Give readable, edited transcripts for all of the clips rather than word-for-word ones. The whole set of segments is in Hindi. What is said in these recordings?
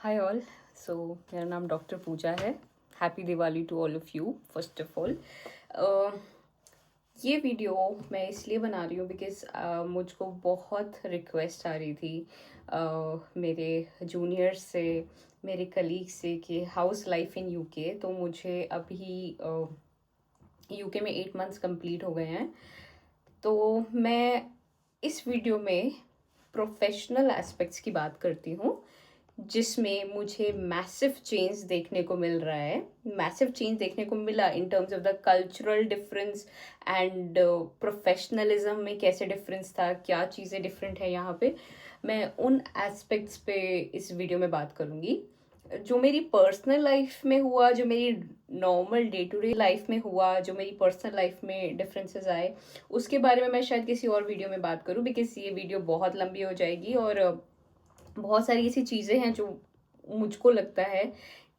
Hi all. सो मेरा नाम डॉक्टर पूजा है। Happy Diwali to all of you. First of all ये वीडियो मैं इसलिए बना रही हूँ बिकॉज़ मुझको बहुत रिक्वेस्ट आ रही थी मेरे जूनियर्स से, मेरे कलीग से कि हाउस लाइफ इन यूके। तो मुझे अभी यूके में 8 मंथ्स कंप्लीट हो गए हैं। तो मैं इस वीडियो में प्रोफेशनल एस्पेक्ट्स की बात करती हूँ जिसमें मुझे मैसिव चेंज देखने को मिल रहा है। मैसिव चेंज देखने को मिला in terms of the cultural difference and professionalism में कैसे डिफरेंस था, क्या चीज़ें डिफरेंट है यहाँ पे। मैं उन एस्पेक्ट्स पे इस वीडियो में बात करूँगी। जो मेरी पर्सनल लाइफ में हुआ, जो मेरी normal day to day life में हुआ, जो मेरी पर्सनल लाइफ में डिफरेंसेस आए, उसके बारे में मैं शायद किसी और वीडियो में बात करूँ बिकॉज ये वीडियो बहुत लंबी हो जाएगी और बहुत सारी ऐसी चीज़ें हैं जो मुझको लगता है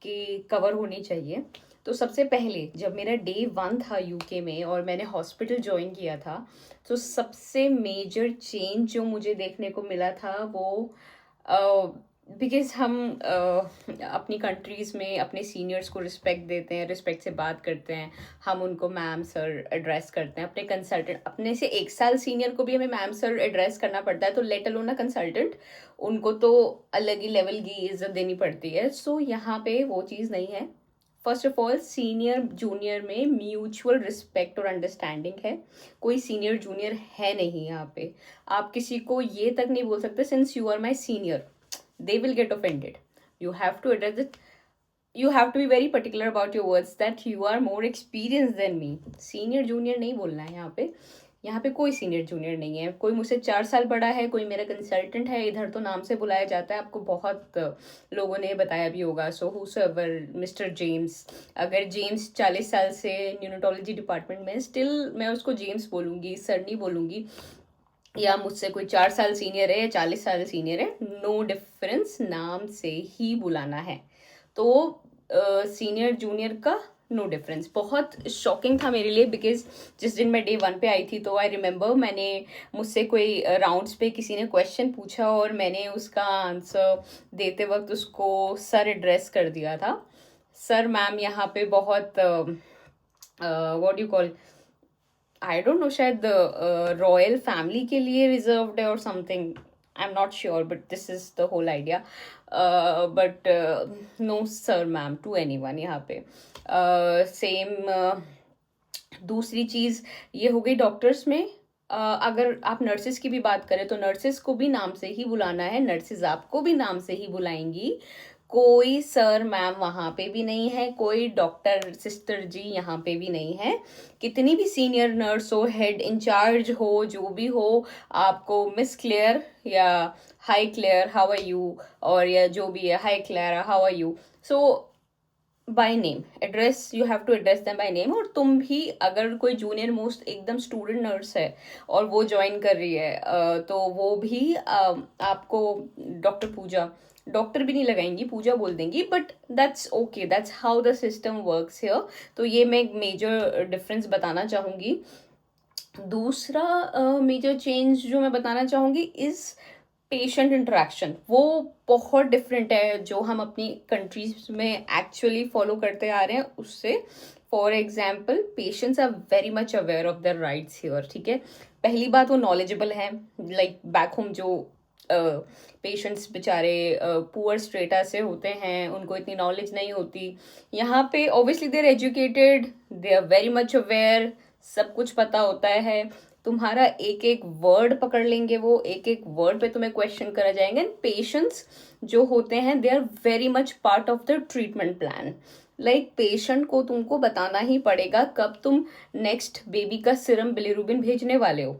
कि कवर होनी चाहिए। तो सबसे पहले जब मेरा डे 1 था यूके में और मैंने हॉस्पिटल ज्वाइन किया था, तो सबसे मेजर चेंज जो मुझे देखने को मिला था वो बिकॉज हम अपनी कंट्रीज़ में अपने सीनियर्स को रिस्पेक्ट देते हैं, रिस्पेक्ट से बात करते हैं। हम उनको मैम सर एड्रेस करते हैं। अपने कंसल्टेंट, अपने से 1 साल सीनियर को भी हमें मैम सर एड्रेस करना पड़ता है, तो लेट अलोन ना कंसल्टेंट, उनको तो अलग ही लेवल की इज्जत देनी पड़ती है। सो यहाँ पे वो चीज़ नहीं है। First of all senior junior में म्यूचुअल रिस्पेक्ट और अंडरस्टैंडिंग है। कोई सीनियर जूनियर है नहीं यहाँ पे। आप किसी को ये तक नहीं बोल सकते since you are my senior, they will get offended. You have to address it. You have to be very particular about your words that you are more experienced than me. Senior junior नहीं बोलना है यहाँ पे। यहाँ पे कोई सीनियर जूनियर नहीं है। कोई मुझसे 4 साल बड़ा है, कोई मेरा कंसल्टेंट है, इधर तो नाम से बुलाया जाता है। आपको बहुत लोगों ने बताया भी होगा। सो हुसएवर, मिस्टर जेम्स, अगर जेम्स 40 साल से न्यूरोलॉजी डिपार्टमेंट में, स्टिल मैं उसको जेम्स बोलूँगी, सर नहीं बोलूँगी। या मुझसे कोई 4 साल सीनियर है या 40 साल सीनियर है, नो डिफरेंस, नाम से ही बुलाना है। तो सीनियर जूनियर का नो डिफरेंस बहुत शॉकिंग था मेरे लिए बिकॉज जिस दिन मैं डे 1 पे आई थी तो आई रिमेंबर मैंने मुझसे कोई राउंड्स पे किसी ने क्वेश्चन पूछा और मैंने उसका आंसर देते वक्त उसको सर एड्रेस कर दिया था। सर मैम यहाँ पे बहुत what you call, I don't know, शायद रॉयल फैमिली के लिए रिजर्व्ड है और something, I am not sure but this is the whole idea. But no sir ma'am to anyone यहाँ पे। सेम दूसरी चीज़ ये हो गई डॉक्टर्स में। अगर आप नर्सेस की भी बात करें तो नर्सेस को भी नाम से ही बुलाना है, नर्सेस आपको भी नाम से ही बुलाएंगी। कोई सर मैम वहाँ पे भी नहीं है, कोई डॉक्टर सिस्टर जी यहाँ पे भी नहीं है। कितनी भी सीनियर नर्स हो, हेड इंचार्ज हो, जो भी हो, आपको मिस क्लेयर या hi Claire how are you, और या जो भी है hi Claire how are you, so by name address, you have to address them by name. और तुम भी अगर कोई जूनियर मोस्ट एकदम स्टूडेंट नर्स है और वो ज्वाइन कर रही है तो वो भी आपको डॉक्टर पूजा, डॉक्टर भी नहीं लगाएंगी, पूजा बोल देंगी, but that's okay, that's how the system works here. तो ये मैं एक मेजर डिफरेंस बताना चाहूँगी। दूसरा मेजर चेंज जो मैं बताना चाहूँगी इज़ पेशेंट इंटरेक्शन। वो बहुत डिफरेंट है जो हम अपनी कंट्रीज में एक्चुअली फॉलो करते आ रहे हैं उससे। For example, patients are very much aware of their rights here, ठीक है। पहली बात, वो नॉलेजेबल है। लाइक बैक होम जो पेशेंट्स बेचारे पुअर स्ट्रेटा से होते हैं, उनको इतनी नॉलेज नहीं होती। यहाँ पे obviously they are educated, they are very much aware, सब कुछ पता होता है। तुम्हारा एक एक वर्ड पकड़ लेंगे, वो एक एक वर्ड पे तुम्हें क्वेश्चन करा जाएंगे। पेशेंट्स जो होते हैं they are very much part of the treatment plan. Like patient को तुमको बताना ही पड़ेगा कब तुम नेक्स्ट बेबी का सीरम बिलीरुबिन भेजने वाले हो।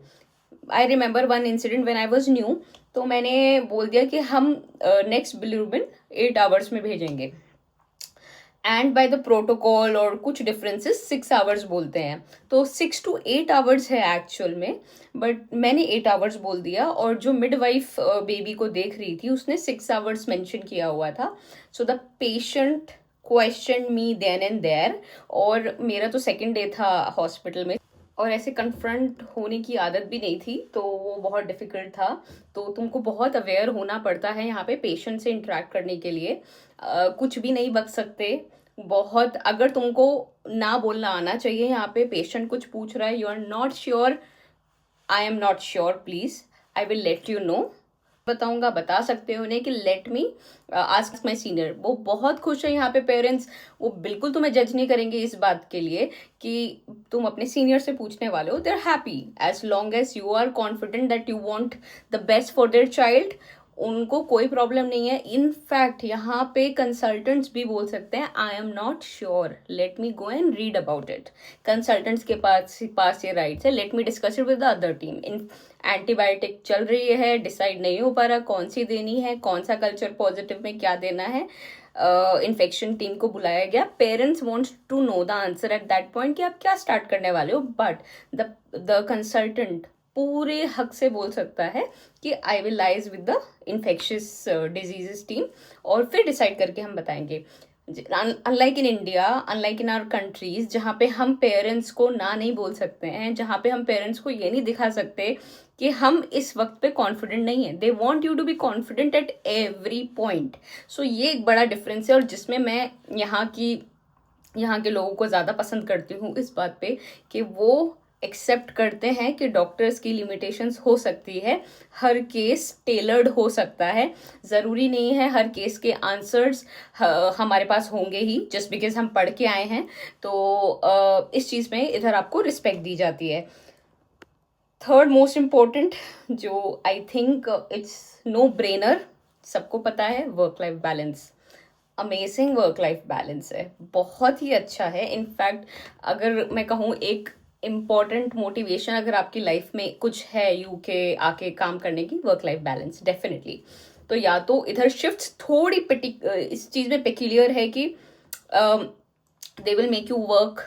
I remember one incident when I was new, तो मैंने बोल दिया कि हम नेक्स्ट बिलीरुबिन 8 आवर्स में भेजेंगे, एंड बाय द प्रोटोकॉल और कुछ डिफरेंसेस 6 आवर्स बोलते हैं। तो 6 to 8 आवर्स है एक्चुअल में, बट मैंने 8 आवर्स बोल दिया और जो मिडवाइफ बेबी को देख रही थी उसने 6 आवर्स मेंशन किया हुआ था। So the patient question me then and there, और मेरा तो सेकेंड डे था हॉस्पिटल में। और ऐसे कन्फ्रंट होने की आदत भी नहीं थी, तो वो बहुत डिफ़िकल्ट था। तो तुमको बहुत अवेयर होना पड़ता है यहाँ पे पेशेंट से इंटरेक्ट करने के लिए। कुछ भी नहीं बक सकते। बहुत, अगर तुमको ना बोलना आना चाहिए, यहाँ पे पेशेंट कुछ पूछ रहा है, you are not sure, I am not sure please, I will let you know, बताऊंगा, बता सकते हो उन्हें कि let me ask my senior. वो बहुत खुश है यहाँ पे पेरेंट्स। वो बिल्कुल तुम्हें जज नहीं करेंगे इस बात के लिए कि तुम अपने सीनियर से पूछने वाले हो। They are happy as long as you are confident that you want the best for their child. उनको कोई प्रॉब्लम नहीं है। इनफैक्ट यहाँ पे कंसल्टेंट्स भी बोल सकते हैं आई am not sure, let me go and read about it. Consultants के पास ये राइट्स है, let me discuss it with the other team. In antibiotic चल रही है, डिसाइड नहीं हो पा रहा कौन सी देनी है, कौन सा कल्चर पॉजिटिव में क्या देना है। इन्फेक्शन टीम को बुलाया गया। Parents wants to know the answer at that point कि आप क्या स्टार्ट करने वाले हो, बट द कंसल्टेंट पूरे हक से बोल सकता है कि I will liaise with the infectious diseases team, और फिर डिसाइड करके हम बताएंगे। Unlike in India, unlike in our countries, जहाँ पे हम पेरेंट्स को ना नहीं बोल सकते हैं, जहाँ पे हम पेरेंट्स को ये नहीं दिखा सकते कि हम इस वक्त पे कॉन्फिडेंट नहीं है। They want you to be confident at every point. So ये एक बड़ा डिफरेंस है, और जिसमें मैं यहाँ के लोगों को ज़्यादा पसंद करती हूँ इस बात पे कि वो एक्सेप्ट करते हैं कि डॉक्टर्स की लिमिटेशंस हो सकती है, हर केस टेलर्ड हो सकता है। ज़रूरी नहीं है हर केस के आंसर्स हमारे पास होंगे ही, जस्ट बिकॉज हम पढ़ के आए हैं। तो इस चीज़ में इधर आपको रिस्पेक्ट दी जाती है। थर्ड मोस्ट इम्पोर्टेंट, जो I think it's no brainer, सबको पता है, work life balance. Amazing work life balance है, बहुत ही अच्छा है। इनफैक्ट अगर मैं कहूँ एक इम्पॉर्टेंट मोटिवेशन अगर आपकी लाइफ में कुछ है यूके आके काम करने की, वर्क लाइफ बैलेंस डेफिनेटली। तो या तो इधर शिफ्ट थोड़ी इस चीज़ में पेक्यूलियर है कि they will make you work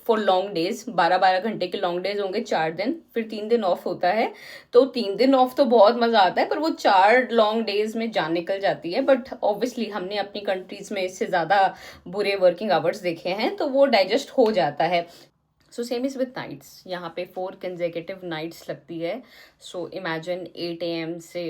for long days, 12-12 घंटे के लॉन्ग डेज होंगे, 4 दिन, फिर 3 दिन ऑफ होता है। तो 3 दिन ऑफ तो बहुत मजा आता है, पर वो 4 लॉन्ग डेज में जान निकल जाती है। बट ऑब्वियसली हमने अपनी कंट्रीज में इससे ज्यादा बुरे वर्किंग आवर्स देखे हैं, तो वो डाइजेस्ट हो जाता है। So same is with nights, यहाँ पे 4 कंजेकेटिव नाइट्स लगती है। सो इमेजिन 8 AM से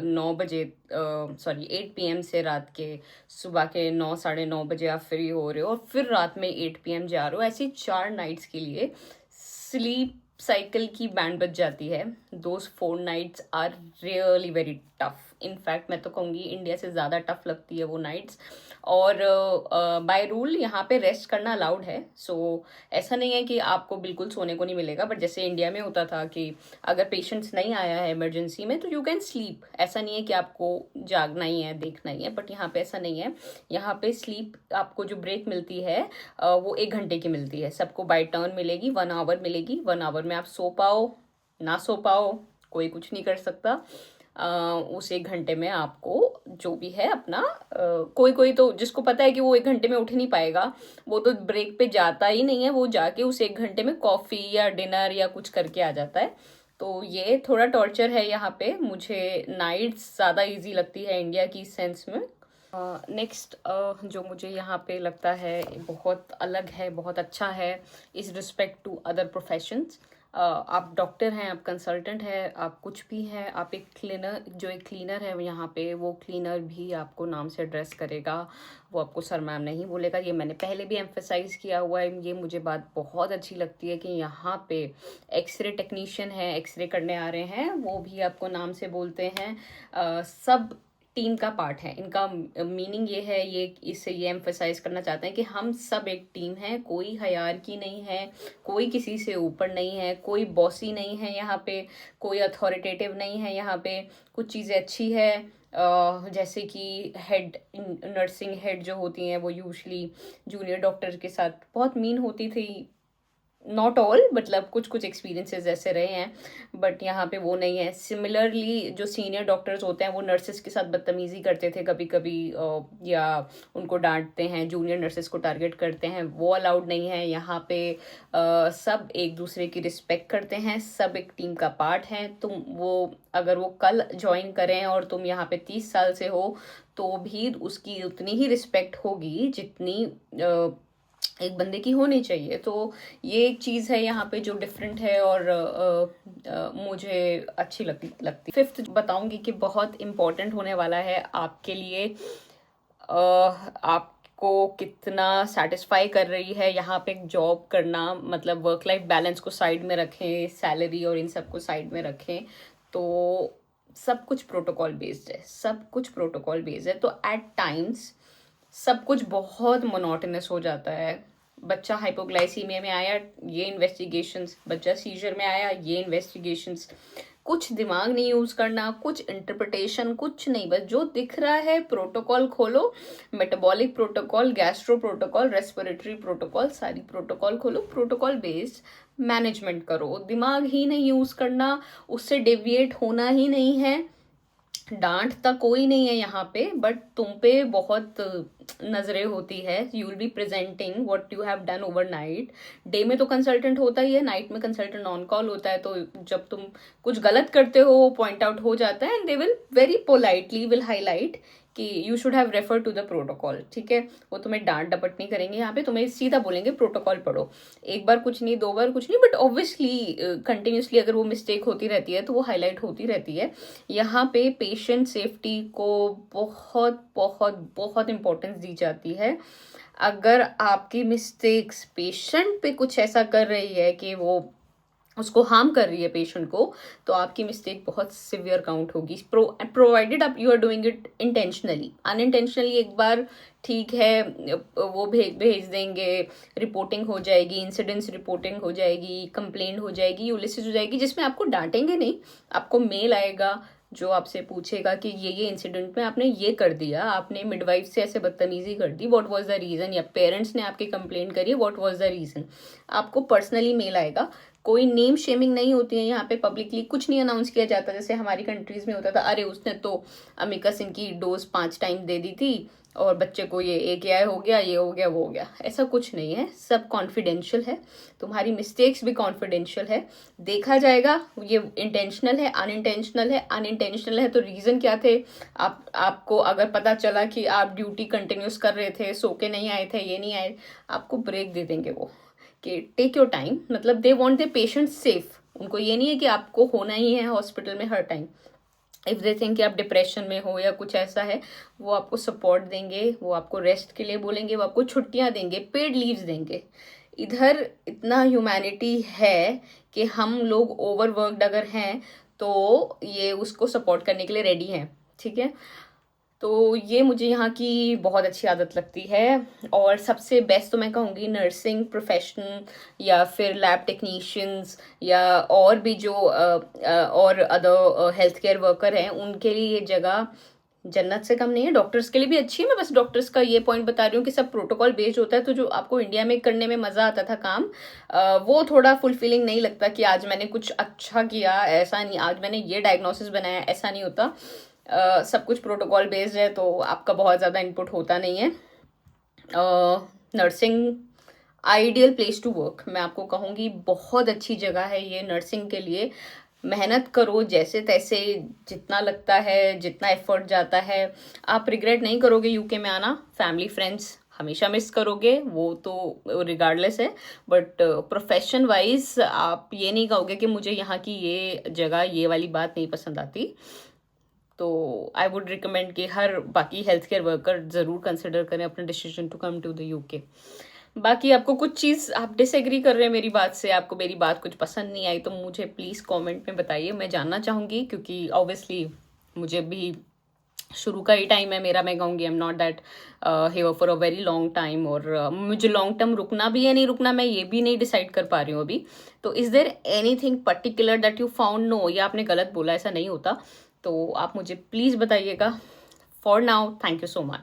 9 बजे, सॉरी 8 PM से रात के सुबह के 9-9:30 बजे आप फ्री हो रहे हो, और फिर रात में 8 PM जा रहे हो। ऐसी 4 नाइट्स के लिए स्लीप साइकिल की बैंड बज जाती है। Those 4 nights are really very tough. In fact मैं तो कहूँगी इंडिया से ज़्यादा टफ लगती है वो नाइट्स। और बाय रूल यहाँ पे रेस्ट करना अलाउड है। सो ऐसा नहीं है कि आपको बिल्कुल सोने को नहीं मिलेगा, बट जैसे इंडिया में होता था कि अगर पेशेंट्स नहीं आया है इमरजेंसी में तो यू कैन स्लीप। ऐसा नहीं है कि आपको जागना ही है, देखना ही है, बट यहाँ पे ऐसा नहीं है। यहाँ पे स्लीप आपको जो ब्रेक मिलती है वो 1 घंटे की मिलती है। सबको बाय टर्न मिलेगी, 1 आवर मिलेगी। 1 आवर में आप सो पाओ ना सो पाओ, कोई कुछ नहीं कर सकता। उस 1 घंटे में आपको जो भी है अपना, कोई कोई तो जिसको पता है कि वो 1 घंटे में उठ नहीं पाएगा, वो तो ब्रेक पे जाता ही नहीं है, वो जाके उस 1 घंटे में कॉफ़ी या डिनर या कुछ करके आ जाता है। तो ये थोड़ा टॉर्चर है यहाँ पे। मुझे नाइट्स ज़्यादा इजी लगती है इंडिया की सेंस में। नेक्स्ट जो मुझे यहाँ पे लगता है बहुत अलग है, बहुत अच्छा है इस रिस्पेक्ट टू अदर प्रोफेशंस। आप डॉक्टर हैं, आप कंसल्टेंट हैं, आप कुछ भी हैं, आप एक क्लीनर, जो एक क्लीनर है यहाँ पे, वो क्लीनर भी आपको नाम से एड्रेस करेगा। वो आपको सर मैम नहीं बोलेगा। ये मैंने पहले भी एम्फेसाइज किया हुआ है। ये मुझे बात बहुत अच्छी लगती है कि यहाँ पे एक्सरे टेक्नीशियन है, एक्सरे करने आ रहे हैं, वो भी आपको नाम से बोलते हैं। सब टीम का पार्ट है। इनका मीनिंग ये है, ये इससे ये एम्फेसाइज करना चाहते हैं कि हम सब एक टीम है, कोई हायरार्की नहीं है, कोई किसी से ऊपर नहीं है, कोई बॉसी नहीं है यहाँ पे, कोई अथॉरिटेटिव नहीं है यहाँ पे। कुछ चीज़ें अच्छी है, जैसे कि हेड, नर्सिंग हेड जो होती हैं वो यूजली जूनियर डॉक्टर के साथ बहुत मीन होती थी। नॉट ऑल, मतलब कुछ कुछ एक्सपीरियंसेस ऐसे रहे हैं, बट यहाँ पे वो नहीं है। सिमिलरली जो सीनियर डॉक्टर्स होते हैं वो नर्सेस के साथ बदतमीजी करते थे कभी कभी, या उनको डांटते हैं, जूनियर नर्सेस को टारगेट करते हैं, वो अलाउड नहीं है यहाँ पे। सब एक दूसरे की रिस्पेक्ट करते हैं, सब एक टीम का पार्ट है। तुम वो अगर वो कल ज्वाइन करें और तुम यहाँ पे 30 साल से हो, तो भी उसकी उतनी ही रिस्पेक्ट होगी जितनी एक बंदे की होनी चाहिए। तो ये एक चीज़ है यहाँ पे जो डिफरेंट है और मुझे अच्छी लगती। फिफ्थ बताऊंगी कि बहुत इम्पोर्टेंट होने वाला है आपके लिए, आपको कितना सेटिस्फाई कर रही है यहाँ पे जॉब करना, मतलब वर्क लाइफ बैलेंस को साइड में रखें, सैलरी और इन सब को साइड में रखें। तो सब कुछ प्रोटोकॉल बेस्ड है, सब कुछ प्रोटोकॉल बेस्ड है। तो एट टाइम्स सब कुछ बहुत मोनोटोनस हो जाता है। बच्चा हाइपोग्लाइसीमिया में आया, ये इन्वेस्टिगेशंस, बच्चा सीजर में आया, ये इन्वेस्टिगेशंस, कुछ दिमाग नहीं यूज करना, कुछ इंटरप्रिटेशन, कुछ नहीं, बस जो दिख रहा है प्रोटोकॉल खोलो, metabolic protocol, gastro protocol, respiratory protocol, सारी प्रोटोकॉल खोलो, प्रोटोकॉल बेस्ड मैनेजमेंट करो, दिमाग ही नहीं यूज करना, उससे डेविएट होना ही नहीं है। डांटता कोई नहीं है यहाँ पे, बट तुम पे बहुत नजरें होती है। You will be presenting what you have done overnight. Day में तो कंसल्टेंट होता ही है, नाइट में कंसल्टेंट ऑन कॉल होता है। तो जब तुम कुछ गलत करते हो पॉइंट आउट हो जाता है, and they will very politely will highlight कि you should have refer to the protocol. ठीक है, वो तुम्हें डांट डपट नहीं करेंगे, यहाँ पे तुम्हें सीधा बोलेंगे प्रोटोकॉल पढ़ो। एक बार कुछ नहीं, दो बार कुछ नहीं, बट ऑब्वियसली कंटिन्यूसली अगर वो मिस्टेक होती रहती है तो वो हाईलाइट होती रहती है। यहाँ पे पेशेंट सेफ्टी को बहुत बहुत बहुत इंपॉर्टेंस दी जाती है। अगर आपकी मिस्टेक्स पेशेंट पे कुछ ऐसा कर रही है कि वो उसको हार्म कर रही है पेशेंट को, तो आपकी मिस्टेक बहुत सिवियर काउंट होगी, प्रोवाइडेड आप you are doing it intentionally. Unintentionally एक बार ठीक है, वो भेज देंगे, रिपोर्टिंग हो जाएगी, इंसिडेंट्स रिपोर्टिंग हो जाएगी, कंप्लेंट हो जाएगी, यूलिसिस हो जाएगी, जिसमें आपको डांटेंगे नहीं, आपको मेल आएगा जो आपसे पूछेगा कि ये इंसिडेंट में आपने ये कर दिया, आपने मिडवाइफ से ऐसे बदतमीजी कर दी, व्हाट वाज द रीजन, या पेरेंट्स ने आपकी कंप्लेंट करी, व्हाट वाज द रीजन। आपको पर्सनली मेल आएगा। कोई नेम शेमिंग नहीं होती है यहाँ पे, पब्लिकली कुछ नहीं अनाउंस किया जाता जैसे हमारी कंट्रीज में होता था, अरे उसने तो अमिकस इनकी डोज 5 टाइम दे दी थी और बच्चे को ये AKI हो गया, ये हो गया, वो हो गया। ऐसा कुछ नहीं है, सब कॉन्फिडेंशियल है, तुम्हारी मिस्टेक्स भी कॉन्फिडेंशियल है, देखा जाएगा ये इंटेंशनल है, अनइंटेंशनल है। अनइंटेंशनल है तो रीजन क्या थे, आपको अगर पता चला कि आप ड्यूटी कंटिन्यूस कर रहे थे, सो के नहीं आए थे, ये नहीं आए, आपको ब्रेक दे देंगे वो कि टेक योर टाइम। मतलब they want the patient safe, उनको ये नहीं है कि आपको होना ही है हॉस्पिटल में हर टाइम। इफ़ दे थिंक कि आप डिप्रेशन में हो या कुछ ऐसा है, वो आपको सपोर्ट देंगे, वो आपको रेस्ट के लिए बोलेंगे, वो आपको छुट्टियां देंगे, पेड लीव्स देंगे। इधर इतना ह्यूमैनिटी है कि हम लोग ओवरवर्कड अगर हैं तो ये उसको सपोर्ट करने के लिए रेडी हैं। ठीक है, तो ये मुझे यहाँ की बहुत अच्छी आदत लगती है। और सबसे बेस्ट तो मैं कहूँगी नर्सिंग प्रोफेशन या फिर लैब टेक्नीशियंस या और भी जो और अदर हेल्थ केयर वर्कर हैं, उनके लिए ये जगह जन्नत से कम नहीं है। डॉक्टर्स के लिए भी अच्छी है, मैं बस डॉक्टर्स का ये पॉइंट बता रही हूँ कि सब प्रोटोकॉल बेस्ड होता है। तो जो आपको इंडिया में करने में मज़ा आता था काम, वो थोड़ा फुलफिलिंग नहीं लगता कि आज मैंने कुछ अच्छा किया, ऐसा नहीं, आज मैंने ये डायग्नोसिस बनाया, ऐसा नहीं होता। सब कुछ प्रोटोकॉल बेस्ड है तो आपका बहुत ज़्यादा इनपुट होता नहीं है। Nursing ideal place to work, मैं आपको कहूँगी बहुत अच्छी जगह है ये नर्सिंग के लिए। मेहनत करो जैसे तैसे, जितना लगता है, जितना एफर्ट जाता है, आप रिग्रेट नहीं करोगे यूके में आना। फैमिली फ्रेंड्स हमेशा मिस करोगे, वो तो रिगार्डलेस है, बट प्रोफेशन वाइज आप ये नहीं कहोगे कि मुझे यहाँ की ये जगह, ये वाली बात नहीं पसंद आती। तो आई वुड रिकमेंड कि हर बाकी हेल्थ केयर वर्कर ज़रूर कंसिडर करें अपना decision to come to the UK. बाकी आपको कुछ चीज़ आप डिसएग्री कर रहे हैं मेरी बात से, आपको मेरी बात कुछ पसंद नहीं आई, तो मुझे प्लीज़ कमेंट में बताइए, मैं जानना चाहूँगी, क्योंकि ऑब्वियसली मुझे भी शुरू का ही टाइम है मेरा। मैं कहूँगी आई am not that here for a very long time, और मुझे लॉन्ग टर्म रुकना भी है नहीं रुकना, मैं ये भी नहीं डिसाइड कर पा रही हूँ अभी। तो is there anything particular that you found? No, या आपने गलत बोला, ऐसा नहीं होता। तो आप मुझे प्लीज़ बताइएगा। For now thank you so much.